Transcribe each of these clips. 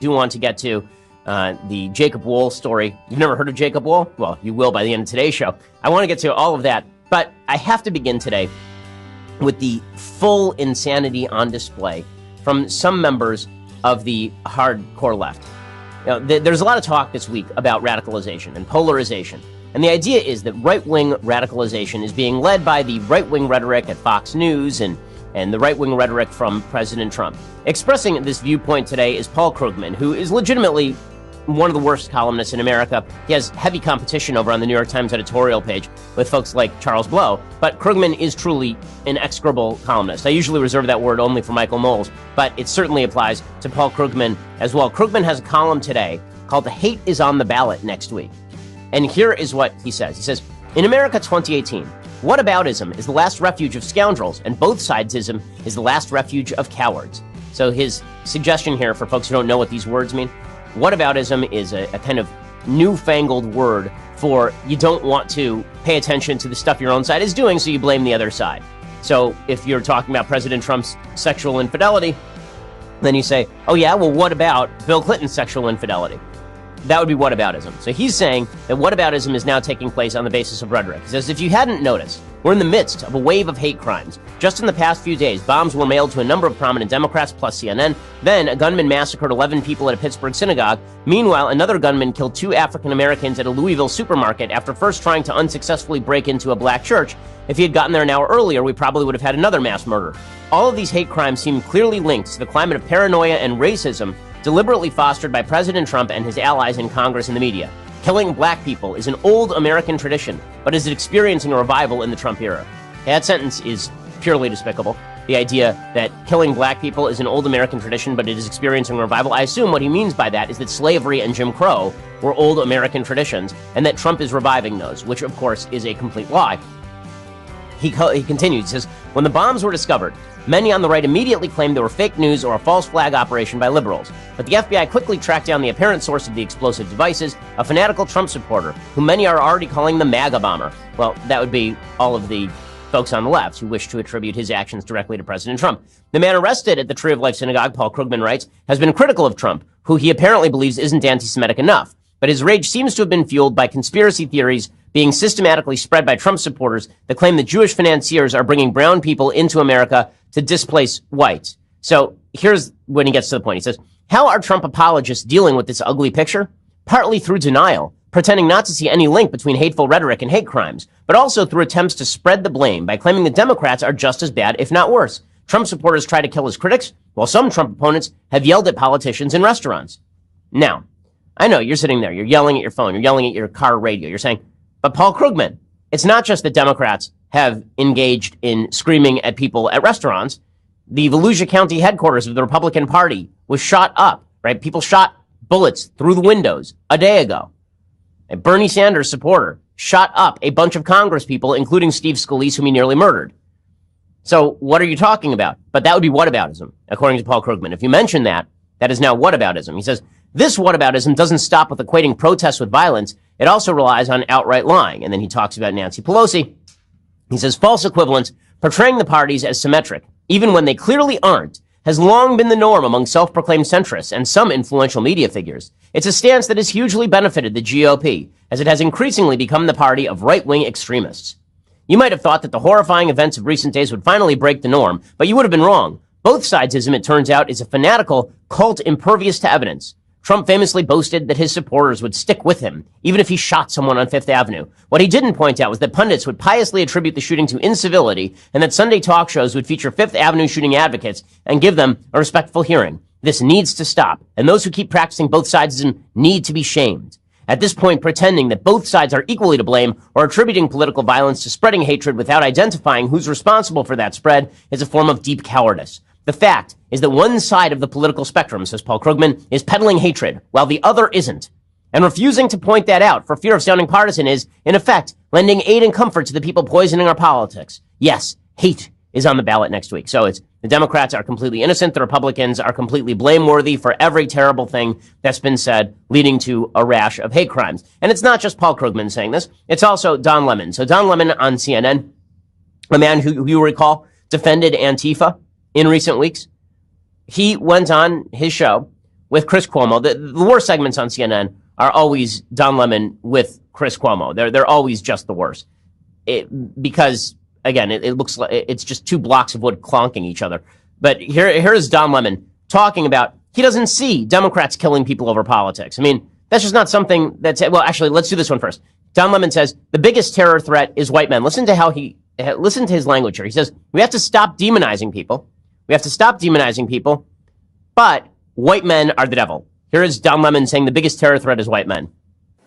do want to get to the Jacob Wohl story. You've never heard of Jacob Wohl? Well, you will by the end of today's show. I want to get to all of that, but I have to begin today with the full insanity on display from some members of the hardcore left. There's a lot of talk this week about radicalization and polarization. And the idea is that right-wing radicalization is being led by the right-wing rhetoric at Fox News and the right-wing rhetoric from President Trump. Expressing this viewpoint today is Paul Krugman, who is legitimately one of the worst columnists in America. He has heavy competition over on the New York Times editorial page with folks like Charles Blow, but Krugman is truly an execrable columnist. I usually reserve that word only for Michael Knowles, but it certainly applies to Paul Krugman as well. Krugman has a column today called "The Hate is on the Ballot Next Week." And here is what he says. He says, in America 2018, whataboutism is the last refuge of scoundrels, and both sidesism is the last refuge of cowards. So his suggestion here for folks who don't know what these words mean, whataboutism is a kind of newfangled word for you don't want to pay attention to the stuff your own side is doing, so you blame the other side. So if you're talking about President Trump's sexual infidelity, then you say, oh yeah, well, what about Bill Clinton's sexual infidelity? That would be whataboutism. So he's saying that whataboutism is now taking place on the basis of rhetoric. He says, if you hadn't noticed, we're in the midst of a wave of hate crimes. Just in the past few days, bombs were mailed to a number of prominent Democrats, plus CNN. Then, a gunman massacred 11 people at a Pittsburgh synagogue. Meanwhile, another gunman killed 2 African Americans at a Louisville supermarket after first trying to unsuccessfully break into a black church. If he had gotten there an hour earlier, we probably would have had another mass murder. All of these hate crimes seem clearly linked to the climate of paranoia and racism deliberately fostered by President Trump and his allies in Congress and the media. Killing black people is an old American tradition, but is experiencing a revival in the Trump era. That sentence is purely despicable. The idea that killing black people is an old American tradition, but it is experiencing a revival. I assume what he means by that is that slavery and Jim Crow were old American traditions, and that Trump is reviving those, which of course is a complete lie. He continues, he says, when the bombs were discovered, many on the right immediately claimed they were fake news or a false flag operation by liberals. But the FBI quickly tracked down the apparent source of the explosive devices, a fanatical Trump supporter, who many are already calling the MAGA bomber. Well, that would be all of the folks on the left who wish to attribute his actions directly to President Trump. The man arrested at the Tree of Life synagogue, Paul Krugman writes, has been critical of Trump, who he apparently believes isn't anti-Semitic enough. But his rage seems to have been fueled by conspiracy theories being systematically spread by Trump supporters that claim that Jewish financiers are bringing brown people into America to displace whites. So here's when he gets to the point. He says, how are Trump apologists dealing with this ugly picture? Partly through denial, pretending not to see any link between hateful rhetoric and hate crimes, but also through attempts to spread the blame by claiming the Democrats are just as bad, if not worse. Trump supporters try to kill his critics, while some Trump opponents have yelled at politicians in restaurants. Now, I know you're sitting there, you're yelling at your phone, you're yelling at your car radio, you're saying, but Paul Krugman, it's not just that Democrats have engaged in screaming at people at restaurants. The Volusia County headquarters of the Republican Party was shot up, right? People shot bullets through the windows a day ago. A Bernie Sanders supporter shot up a bunch of Congress people, including Steve Scalise, whom he nearly murdered. So what are you talking about? But that would be whataboutism, according to Paul Krugman. If you mention that, that is now whataboutism. He says, this whataboutism doesn't stop with equating protests with violence. It also relies on outright lying. And then he talks about Nancy Pelosi. He says, false equivalence, portraying the parties as symmetric, even when they clearly aren't, has long been the norm among self-proclaimed centrists and some influential media figures. It's a stance that has hugely benefited the GOP, as it has increasingly become the party of right-wing extremists. You might have thought that the horrifying events of recent days would finally break the norm, but you would have been wrong. Both sidesism, it turns out, is a fanatical cult impervious to evidence. Trump famously boasted that his supporters would stick with him, even if he shot someone on Fifth Avenue. What he didn't point out was that pundits would piously attribute the shooting to incivility, and that Sunday talk shows would feature Fifth Avenue shooting advocates and give them a respectful hearing. This needs to stop, and those who keep practicing both sidesism need to be shamed. At this point, pretending that both sides are equally to blame or attributing political violence to spreading hatred without identifying who's responsible for that spread is a form of deep cowardice. The fact is that one side of the political spectrum, says Paul Krugman, is peddling hatred, while the other isn't. And refusing to point that out for fear of sounding partisan is, in effect, lending aid and comfort to the people poisoning our politics. Yes, hate is on the ballot next week. So it's the Democrats are completely innocent. The Republicans are completely blameworthy for every terrible thing that's been said, leading to a rash of hate crimes. And it's not just Paul Krugman saying this. It's also Don Lemon. So Don Lemon on CNN, a man who you recall defended Antifa in recent weeks, he went on his show with Chris Cuomo. The worst segments on CNN are always Don Lemon with Chris Cuomo. They're always just the worst. Because again, it looks like it's just two blocks of wood clonking each other. But here is Don Lemon talking about he doesn't see Democrats killing people over politics. I mean, that's just not something that's, well, actually, let's do this one first. Don Lemon says the biggest terror threat is white men. Listen to his language here. He says, we have to stop demonizing people. We have to stop demonizing people, but white men are the devil. Here is Don Lemon saying the biggest terror threat is white men.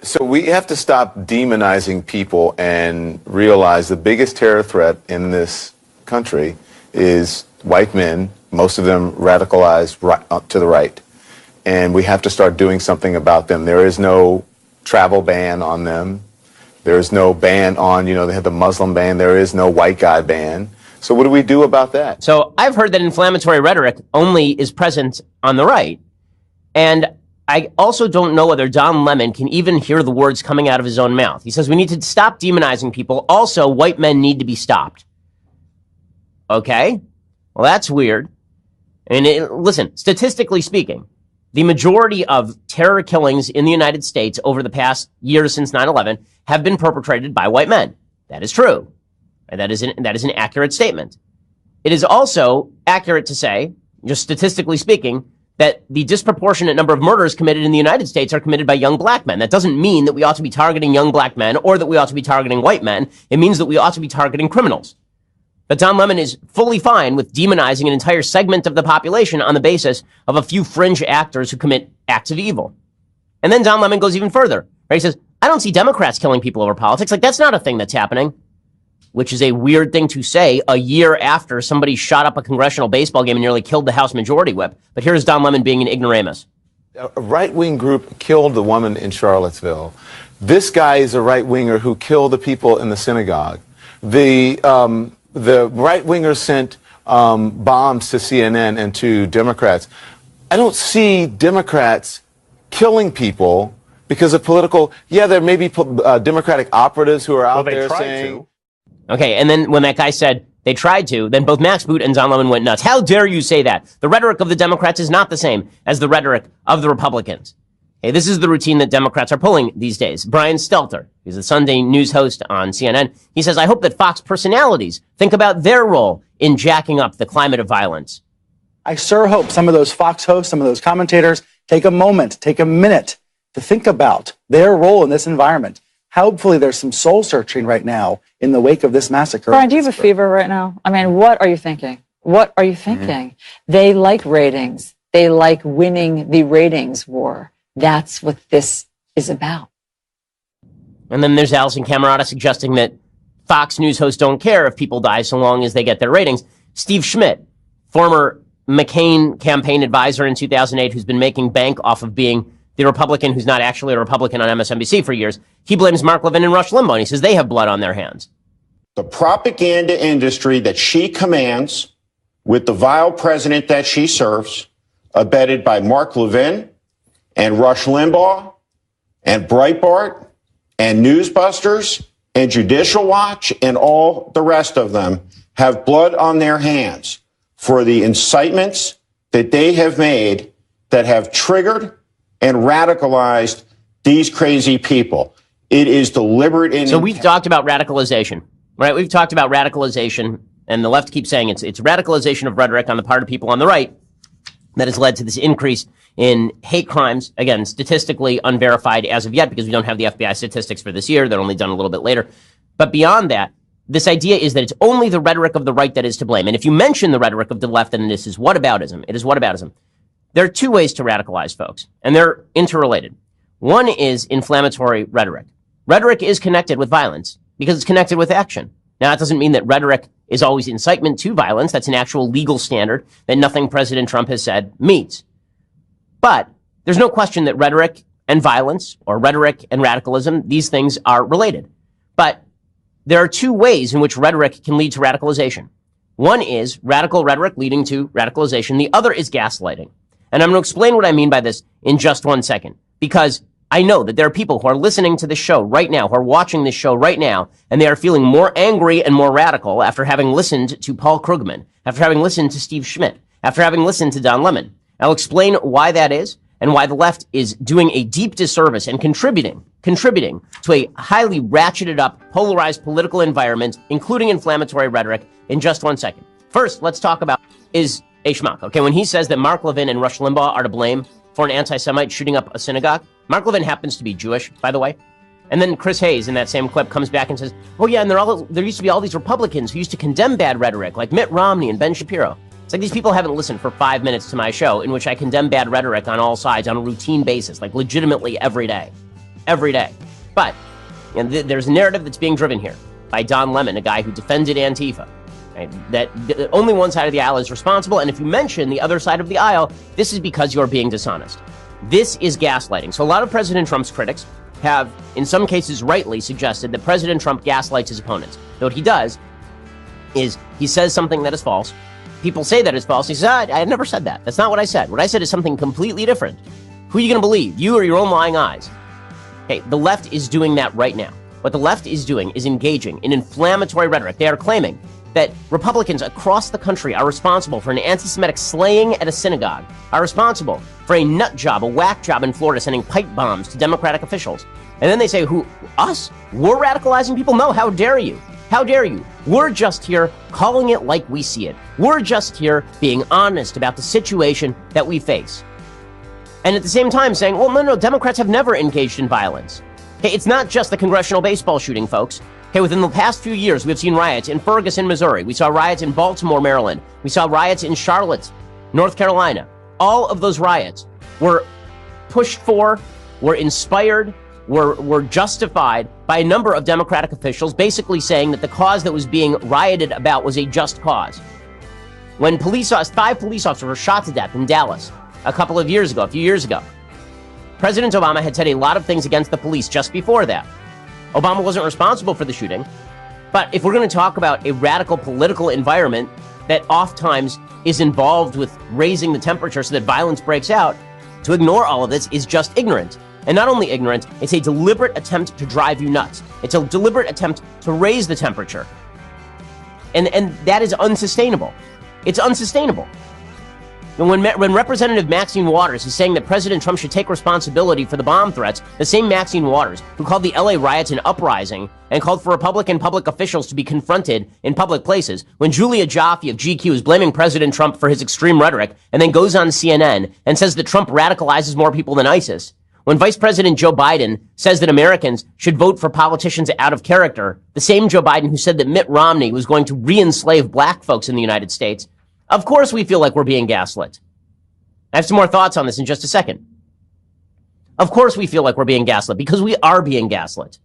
So we have to stop demonizing people and realize the biggest terror threat in this country is white men, most of them radicalized to the right. And we have to start doing something about them. There is no travel ban on them. There is no ban on, they have the Muslim ban. There is no white guy ban. So what do we do about that? So I've heard that inflammatory rhetoric only is present on the right. And I also don't know whether Don Lemon can even hear the words coming out of his own mouth. He says we need to stop demonizing people. Also, white men need to be stopped. Okay? Well, that's weird. And listen, statistically speaking, the majority of terror killings in the United States over the past years since 9/11 have been perpetrated by white men. That is true. And that is an accurate statement. It is also accurate to say, just statistically speaking, that the disproportionate number of murders committed in the United States are committed by young black men. That doesn't mean that we ought to be targeting young black men or that we ought to be targeting white men. It means that we ought to be targeting criminals. But Don Lemon is fully fine with demonizing an entire segment of the population on the basis of a few fringe actors who commit acts of evil. And then Don Lemon goes even further. Right? He says, I don't see Democrats killing people over politics. Like, that's not a thing that's happening. Which is a weird thing to say a year after somebody shot up a congressional baseball game and nearly killed the House Majority Whip. But here's Don Lemon being an ignoramus. A right-wing group killed the woman in Charlottesville. This guy is a right-winger who killed the people in the synagogue. The right-wingers sent bombs to CNN and to Democrats. I don't see Democrats killing people because of political. Yeah, there may be Democratic operatives who are out there saying. Okay, and then when that guy said they tried to, then both Max Boot and Don Lemon went nuts. How dare you say that? The rhetoric of the Democrats is not the same as the rhetoric of the Republicans. Okay, this is the routine that Democrats are pulling these days. Brian Stelter, who's the Sunday news host on CNN, he says, I hope that Fox personalities think about their role in jacking up the climate of violence. I sure hope some of those Fox hosts, some of those commentators take a moment, take a minute to think about their role in this environment. Hopefully there's some soul searching right now in the wake of this massacre. Brian, do you have a fever right now? I mean, what are you thinking? What are you thinking? They like ratings. They like winning the ratings war. That's what this is about. And then there's Alison Camerata suggesting that Fox News hosts don't care if people die so long as they get their ratings. Steve Schmidt, former McCain campaign advisor in 2008, who's been making bank off of being the Republican who's not actually a Republican on MSNBC for years, he blames Mark Levin and Rush Limbaugh, and he says they have blood on their hands. The propaganda industry that she commands with the vile president that she serves, abetted by Mark Levin and Rush Limbaugh and Breitbart and Newsbusters and Judicial Watch and all the rest of them have blood on their hands for the incitements that they have made that have triggered and radicalized these crazy people. It is deliberate. So we've talked about radicalization, right? We've talked about radicalization, and the left keeps saying it's radicalization of rhetoric on the part of people on the right that has led to this increase in hate crimes. Again, statistically unverified as of yet because we don't have the FBI statistics for this year. They're only done a little bit later. But beyond that, this idea is that it's only the rhetoric of the right that is to blame. And if you mention the rhetoric of the left, then this is whataboutism. It is whataboutism. There are two ways to radicalize folks, and they're interrelated. One is inflammatory rhetoric. Rhetoric is connected with violence because it's connected with action. Now, that doesn't mean that rhetoric is always incitement to violence. That's an actual legal standard that nothing President Trump has said meets. But there's no question that rhetoric and violence, or rhetoric and radicalism, these things are related. But there are two ways in which rhetoric can lead to radicalization. One is radical rhetoric leading to radicalization. The other is gaslighting. And I'm going to explain what I mean by this in just 1 second, because I know that there are people who are listening to this show right now, who are watching this show right now, and they are feeling more angry and more radical after having listened to Paul Krugman, after having listened to Steve Schmidt, after having listened to Don Lemon. I'll explain why that is, and why the left is doing a deep disservice and contributing to a highly ratcheted up, polarized political environment, including inflammatory rhetoric, in just 1 second. First, let's talk about is a schmuck. Okay, when he says that Mark Levin and Rush Limbaugh are to blame for an anti-Semite shooting up a synagogue, Mark Levin happens to be Jewish, by the way. And then Chris Hayes in that same clip comes back and says, oh yeah, and there used to be all these Republicans who used to condemn bad rhetoric, like Mitt Romney and Ben Shapiro. It's like these people haven't listened for 5 minutes to my show in which I condemn bad rhetoric on all sides on a routine basis, like legitimately every day. Every day. But there's a narrative that's being driven here by Don Lemon, a guy who defended Antifa. Right? That only one side of the aisle is responsible, and if you mention the other side of the aisle, this is because you're being dishonest. This is gaslighting. So a lot of President Trump's critics have, in some cases rightly, suggested that President Trump gaslights his opponents. Though what he does is he says something that is false. People say that it's false. He says, I never said that. That's not what I said. What I said is something completely different. Who are you going to believe? You or your own lying eyes? Okay, the left is doing that right now. What the left is doing is engaging in inflammatory rhetoric. They are claiming that Republicans across the country are responsible for an anti-Semitic slaying at a synagogue, are responsible for a nut job, a whack job in Florida sending pipe bombs to Democratic officials. And then they say, who, us? We're radicalizing people? No, how dare you? How dare you? We're just here calling it like we see it. We're just here being honest about the situation that we face. And at the same time saying, well, no, Democrats have never engaged in violence. Okay, it's not just the congressional baseball shooting, folks. Okay, within the past few years, we've seen riots in Ferguson, Missouri. We saw riots in Baltimore, Maryland. We saw riots in Charlotte, North Carolina. All of those riots were pushed for, were inspired, were justified by a number of Democratic officials basically saying that the cause that was being rioted about was a just cause. When 5 police officers were shot to death in Dallas a few years ago, President Obama had said a lot of things against the police just before that. Obama wasn't responsible for the shooting, but if we're going to talk about a radical political environment that oftentimes is involved with raising the temperature so that violence breaks out, to ignore all of this is just ignorant. And not only ignorant, it's a deliberate attempt to drive you nuts. It's a deliberate attempt to raise the temperature. And that is unsustainable. It's unsustainable. And when Representative Maxine Waters is saying that President Trump should take responsibility for the bomb threats, the same Maxine Waters who called the LA riots an uprising and called for Republican public officials to be confronted in public places, when Julia Jaffe of GQ is blaming President Trump for his extreme rhetoric and then goes on CNN and says that Trump radicalizes more people than ISIS, when Vice President Joe Biden says that Americans should vote for politicians out of character, the same Joe Biden who said that Mitt Romney was going to re-enslave black folks in the United States, of course we feel like we're being gaslit. I have some more thoughts on this in just a second. Of course we feel like we're being gaslit, because we are being gaslit.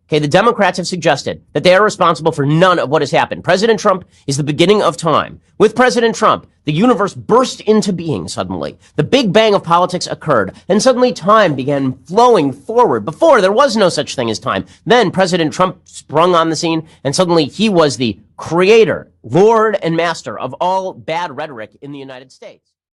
Okay, the Democrats have suggested that they are responsible for none of what has happened. President Trump is the beginning of time. With President Trump, the universe burst into being suddenly. The Big Bang of politics occurred, and suddenly time began flowing forward. Before, there was no such thing as time. Then President Trump sprung on the scene, and suddenly he was the creator, Lord and master of all bad rhetoric in the United States.